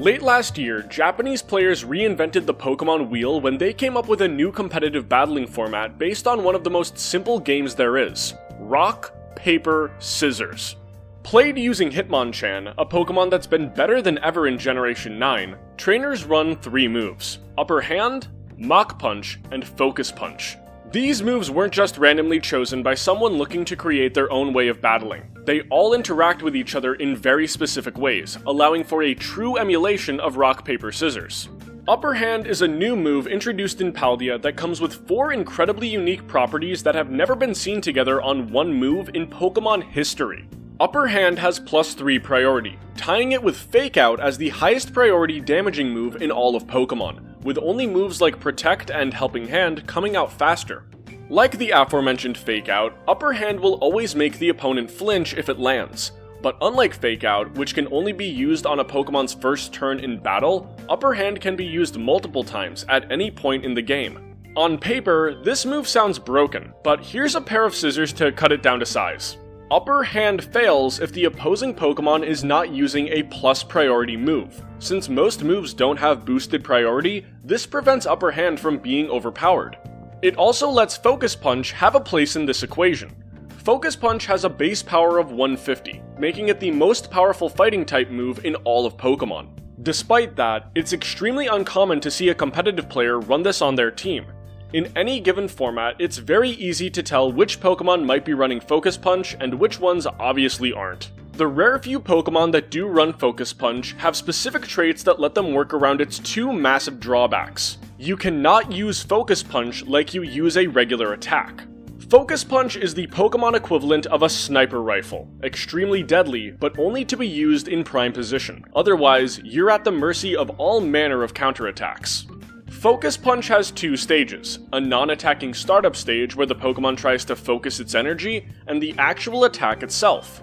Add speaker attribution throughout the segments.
Speaker 1: Late last year, Japanese players reinvented the Pokémon wheel when they came up with a new competitive battling format based on one of the most simple games there is: rock, paper, scissors. Played using Hitmonchan, a Pokémon that's been better than ever in Generation 9, trainers run 3 moves: Upper Hand, Mach Punch, and Focus Punch. These moves weren't just randomly chosen by someone looking to create their own way of battling. They all interact with each other in very specific ways, allowing for a true emulation of rock, paper, scissors. Upper Hand is a new move introduced in Paldea that comes with 4 incredibly unique properties that have never been seen together on one move in Pokémon history. Upper Hand has +3 priority, tying it with Fake Out as the highest priority damaging move in all of Pokémon, with only moves like Protect and Helping Hand coming out faster. Like the aforementioned Fake Out, Upper Hand will always make the opponent flinch if it lands. But unlike Fake Out, which can only be used on a Pokemon's first turn in battle, Upper Hand can be used multiple times at any point in the game. On paper, this move sounds broken, but here's a pair of scissors to cut it down to size. Upper Hand fails if the opposing Pokemon is not using a plus priority move. Since most moves don't have boosted priority, this prevents Upper Hand from being overpowered. It also lets Focus Punch have a place in this equation. Focus Punch has a base power of 150, making it the most powerful fighting type move in all of Pokemon. Despite that, it's extremely uncommon to see a competitive player run this on their team. In any given format, it's very easy to tell which Pokemon might be running Focus Punch and which ones obviously aren't. The rare few Pokemon that do run Focus Punch have specific traits that let them work around its 2 massive drawbacks. You cannot use Focus Punch like you use a regular attack. Focus Punch is the Pokemon equivalent of a sniper rifle, extremely deadly, but only to be used in prime position. Otherwise, you're at the mercy of all manner of counterattacks. Focus Punch has 2 stages, a non-attacking startup stage where the Pokemon tries to focus its energy, and the actual attack itself.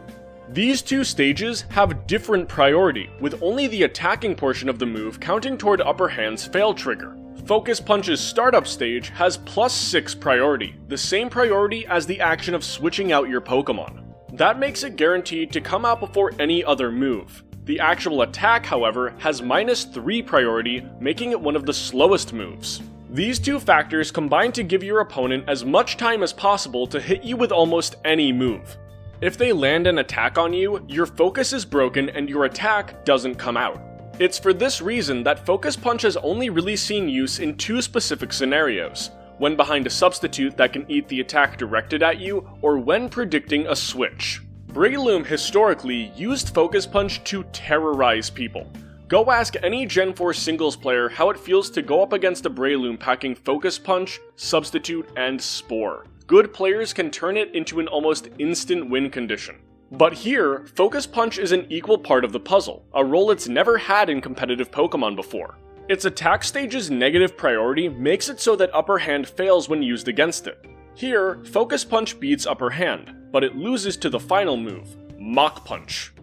Speaker 1: These 2 stages have different priority, with only the attacking portion of the move counting toward Upper Hand's fail trigger. Focus Punch's startup stage has +6 priority, the same priority as the action of switching out your Pokemon. That makes it guaranteed to come out before any other move. The actual attack, however, has -3 priority, making it one of the slowest moves. These 2 factors combine to give your opponent as much time as possible to hit you with almost any move. If they land an attack on you, your focus is broken and your attack doesn't come out. It's for this reason that Focus Punch has only really seen use in 2 specific scenarios: when behind a substitute that can eat the attack directed at you, or when predicting a switch. Breloom historically used Focus Punch to terrorize people. Go ask any Gen 4 singles player how it feels to go up against a Breloom packing Focus Punch, Substitute, and Spore. Good players can turn it into an almost instant win condition. But here, Focus Punch is an equal part of the puzzle, a role it's never had in competitive Pokemon before. Its attack stage's negative priority makes it so that Upper Hand fails when used against it. Here, Focus Punch beats Upper Hand, but it loses to the final move, Mach Punch.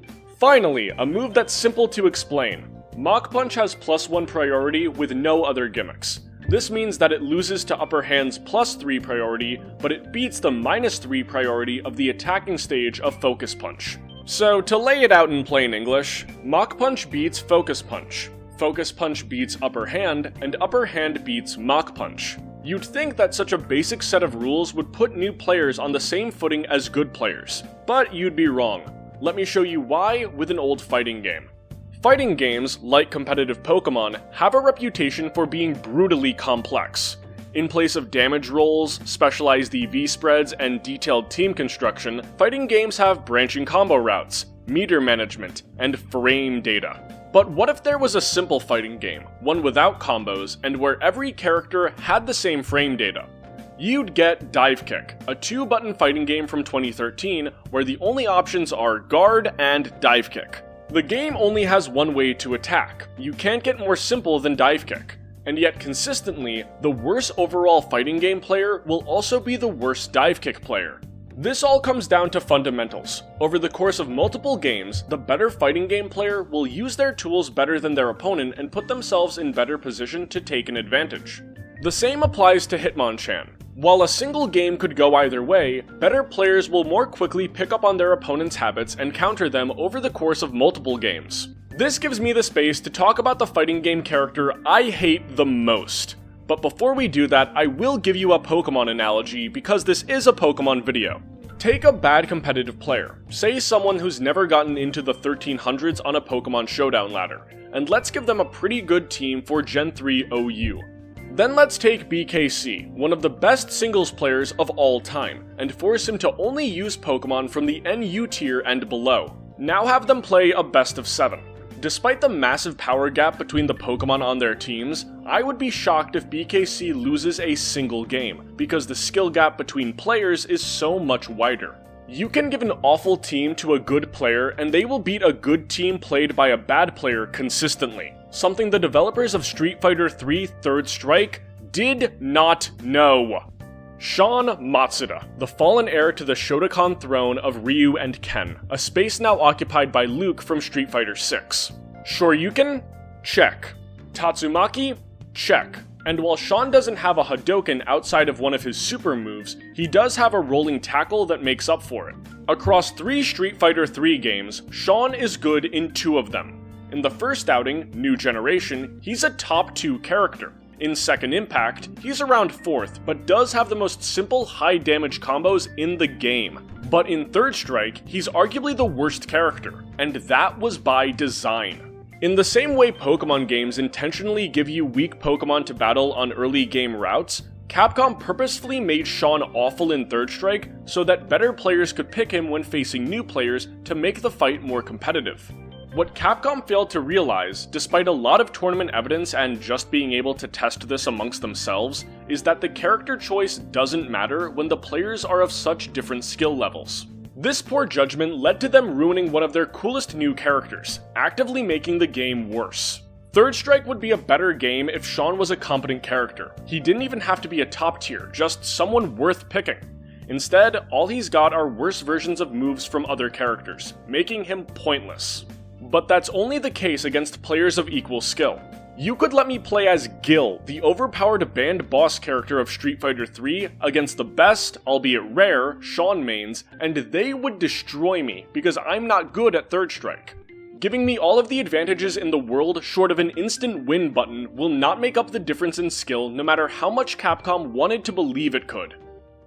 Speaker 1: Finally, a move that's simple to explain. Mach Punch has +1 priority with no other gimmicks. This means that it loses to Upper Hand's +3 priority, but it beats the -3 priority of the attacking stage of Focus Punch. So, to lay it out in plain English, Mach Punch beats Focus Punch, Focus Punch beats Upper Hand, and Upper Hand beats Mach Punch. You'd think that such a basic set of rules would put new players on the same footing as good players, but you'd be wrong. Let me show you why with an old fighting game. Fighting games, like competitive Pokemon, have a reputation for being brutally complex. In place of damage rolls, specialized EV spreads, and detailed team construction, fighting games have branching combo routes, meter management, and frame data. But what if there was a simple fighting game, one without combos, and where every character had the same frame data? You'd get Dive Kick, a 2-button fighting game from 2013 where the only options are Guard and Dive Kick. The game only has one way to attack. You can't get more simple than Dive Kick. And yet consistently, the worst overall fighting game player will also be the worst Dive Kick player. This all comes down to fundamentals. Over the course of multiple games, the better fighting game player will use their tools better than their opponent and put themselves in better position to take an advantage. The same applies to Hitmonchan. While a single game could go either way, better players will more quickly pick up on their opponent's habits and counter them over the course of multiple games. This gives me the space to talk about the fighting game character I hate the most. But before we do that, I will give you a Pokemon analogy because this is a Pokemon video. Take a bad competitive player, say someone who's never gotten into the 1300s on a Pokemon Showdown ladder, and let's give them a pretty good team for Gen 3 OU. Then let's take BKC, one of the best singles players of all time, and force him to only use Pokemon from the NU tier and below. Now have them play a best of 7. Despite the massive power gap between the Pokemon on their teams, I would be shocked if BKC loses a single game, because the skill gap between players is so much wider. You can give an awful team to a good player and they will beat a good team played by a bad player consistently, something the developers of Street Fighter 3 Third Strike did not know. Sean Matsuda, the fallen heir to the Shotokan throne of Ryu and Ken, a space now occupied by Luke from Street Fighter 6. Shoryuken? Check. Tatsumaki? Check. And while Sean doesn't have a Hadouken outside of one of his super moves, he does have a rolling tackle that makes up for it. Across 3 Street Fighter 3 games, Sean is good in 2 of them. In the first outing, New Generation, he's a top 2 character. In Second Impact, he's around 4th, but does have the most simple high damage combos in the game. But in Third Strike, he's arguably the worst character, and that was by design. In the same way Pokemon games intentionally give you weak Pokemon to battle on early game routes, Capcom purposefully made Sean awful in Third Strike so that better players could pick him when facing new players to make the fight more competitive. What Capcom failed to realize, despite a lot of tournament evidence and just being able to test this amongst themselves, is that the character choice doesn't matter when the players are of such different skill levels. This poor judgment led to them ruining one of their coolest new characters, actively making the game worse. Third Strike would be a better game if Sean was a competent character. He didn't even have to be a top tier, just someone worth picking. Instead, all he's got are worse versions of moves from other characters, making him pointless. But that's only the case against players of equal skill. You could let me play as Gil, the overpowered band boss character of Street Fighter 3, against the best, albeit rare, Sean mains, and they would destroy me because I'm not good at Third Strike. Giving me all of the advantages in the world short of an instant win button will not make up the difference in skill no matter how much Capcom wanted to believe it could.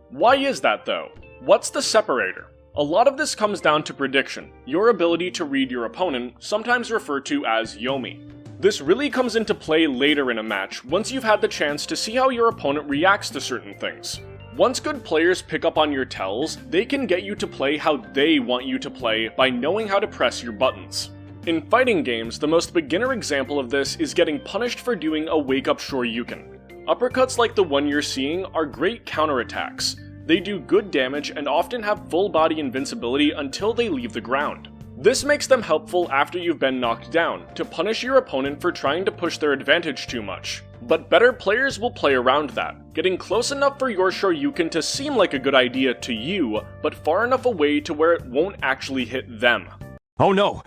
Speaker 1: Why is that though? What's the separator? A lot of this comes down to prediction, your ability to read your opponent, sometimes referred to as Yomi. This really comes into play later in a match, once you've had the chance to see how your opponent reacts to certain things. Once good players pick up on your tells, they can get you to play how they want you to play by knowing how to press your buttons. In fighting games, the most beginner example of this is getting punished for doing a wake-up Shoryuken. Uppercuts like the one you're seeing are great counterattacks. They do good damage and often have full body invincibility until they leave the ground. This makes them helpful after you've been knocked down, to punish your opponent for trying to push their advantage too much. But better players will play around that, getting close enough for your Shoryuken to seem like a good idea to you, but far enough away to where it won't actually hit them.
Speaker 2: Oh no!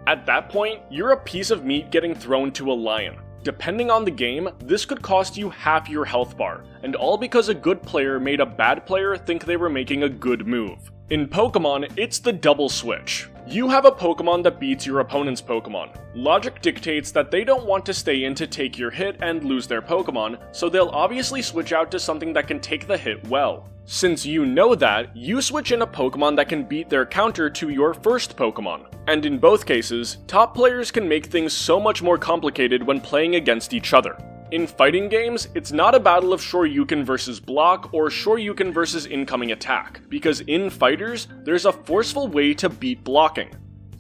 Speaker 1: At that point, you're a piece of meat getting thrown to a lion. Depending on the game, this could cost you half your health bar, and all because a good player made a bad player think they were making a good move. In Pokemon, it's the double switch. You have a Pokemon that beats your opponent's Pokemon. Logic dictates that they don't want to stay in to take your hit and lose their Pokemon, so they'll obviously switch out to something that can take the hit well. Since you know that, you switch in a Pokemon that can beat their counter to your first Pokemon. And in both cases, top players can make things so much more complicated when playing against each other. In fighting games, it's not a battle of Shoryuken versus block or Shoryuken versus incoming attack, because in fighters, there's a forceful way to beat blocking.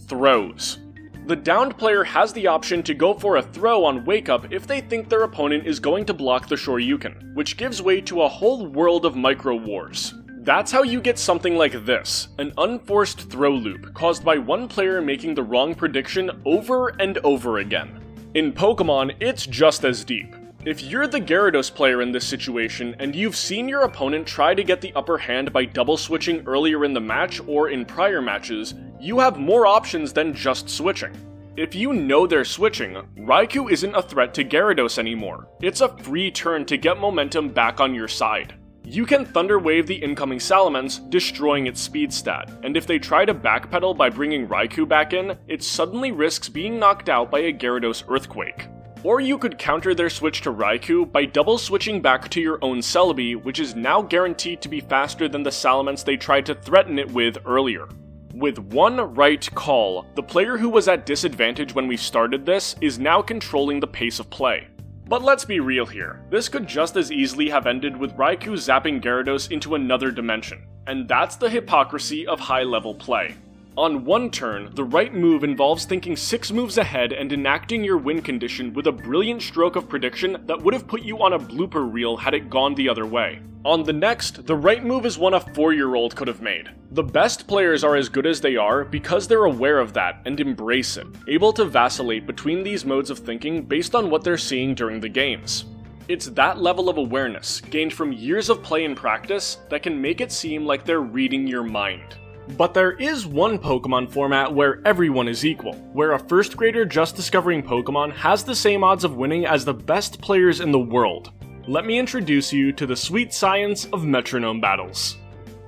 Speaker 1: Throws. The downed player has the option to go for a throw on wake up if they think their opponent is going to block the Shoryuken, which gives way to a whole world of micro wars. That's how you get something like this, an unforced throw loop caused by one player making the wrong prediction over and over again. In Pokemon, it's just as deep. If you're the Gyarados player in this situation and you've seen your opponent try to get the upper hand by double switching earlier in the match or in prior matches, you have more options than just switching. If you know they're switching, Raikou isn't a threat to Gyarados anymore. It's a free turn to get momentum back on your side. You can Thunder Wave the incoming Salamence, destroying its speed stat, and if they try to backpedal by bringing Raikou back in, it suddenly risks being knocked out by a Gyarados Earthquake. Or you could counter their switch to Raikou by double switching back to your own Celebi, which is now guaranteed to be faster than the Salamence they tried to threaten it with earlier. With one right call, the player who was at disadvantage when we started this is now controlling the pace of play. But let's be real here, this could just as easily have ended with Raikou zapping Gyarados into another dimension, and that's the hypocrisy of high-level play. On one turn, the right move involves thinking 6 moves ahead and enacting your win condition with a brilliant stroke of prediction that would have put you on a blooper reel had it gone the other way. On the next, the right move is one a 4-year-old could have made. The best players are as good as they are because they're aware of that and embrace it, able to vacillate between these modes of thinking based on what they're seeing during the games. It's that level of awareness, gained from years of play and practice, that can make it seem like they're reading your mind. But there is one Pokemon format where everyone is equal, where a first grader just discovering Pokemon has the same odds of winning as the best players in the world. Let me introduce you to the sweet science of Metronome battles.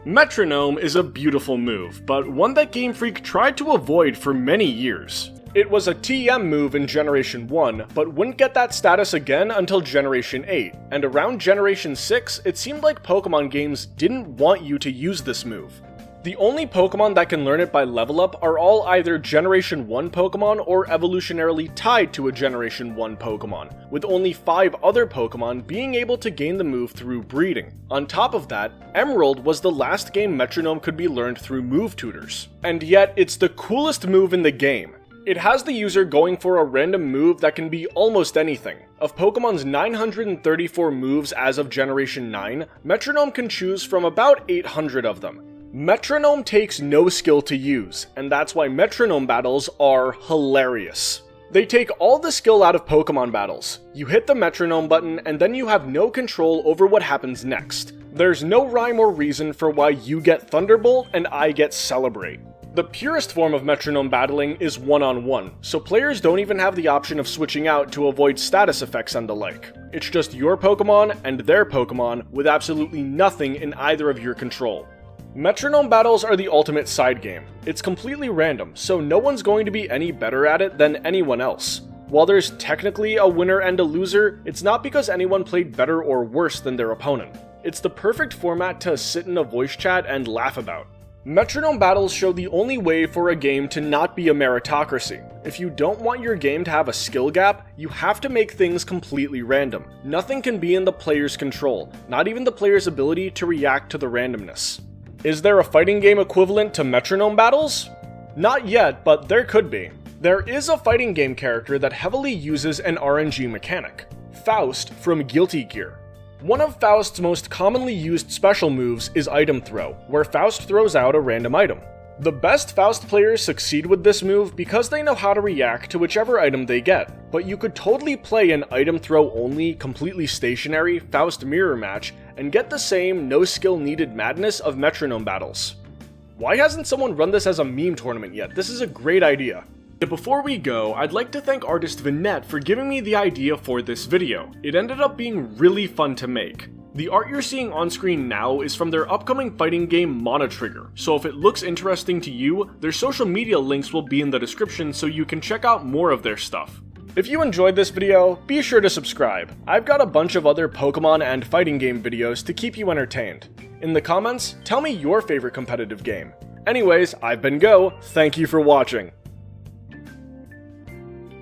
Speaker 1: Metronome is a beautiful move, but one that Game Freak tried to avoid for many years. It was a TM move in Generation 1, but wouldn't get that status again until Generation 8, and around Generation 6, it seemed like Pokemon games didn't want you to use this move. The only Pokemon that can learn it by level up are all either Generation 1 Pokemon or evolutionarily tied to a Generation 1 Pokemon, with only 5 other Pokemon being able to gain the move through breeding. On top of that, Emerald was the last game Metronome could be learned through move tutors. And yet, it's the coolest move in the game. It has the user going for a random move that can be almost anything. Of Pokemon's 934 moves as of Generation 9, Metronome can choose from about 800 of them. Metronome takes no skill to use, and that's why Metronome battles are hilarious. They take all the skill out of Pokemon battles. You hit the Metronome button, and then you have no control over what happens next. There's no rhyme or reason for why you get Thunderbolt and I get Celebrate. The purest form of Metronome battling is one-on-one, so players don't even have the option of switching out to avoid status effects and the like. It's just your Pokemon and their Pokemon with absolutely nothing in either of your control. Metronome battles are the ultimate side game. It's completely random, so no one's going to be any better at it than anyone else. While there's technically a winner and a loser, it's not because anyone played better or worse than their opponent. It's the perfect format to sit in a voice chat and laugh about. Metronome battles show the only way for a game to not be a meritocracy. If you don't want your game to have a skill gap, you have to make things completely random. Nothing can be in the player's control, not even the player's ability to react to the randomness. Is there a fighting game equivalent to Metronome battles? Not yet, but there could be. There is a fighting game character that heavily uses an RNG mechanic, Faust from Guilty Gear. One of Faust's most commonly used special moves is Item Throw, where Faust throws out a random item. The best Faust players succeed with this move because they know how to react to whichever item they get, but you could totally play an Item Throw only, completely stationary Faust mirror match and get the same no skill needed madness of Metronome battles. Why hasn't someone run this as a meme tournament yet? This is a great idea. Before we go, I'd like to thank artist Vinette for giving me the idea for this video. It ended up being really fun to make. The art you're seeing on screen now is from their upcoming fighting game Monotrigger, so if it looks interesting to you, their social media links will be in the description so you can check out more of their stuff. If you enjoyed this video, be sure to subscribe. I've got a bunch of other Pokemon and fighting game videos to keep you entertained. In the comments, tell me your favorite competitive game. Anyways, I've been Go, thank you for watching.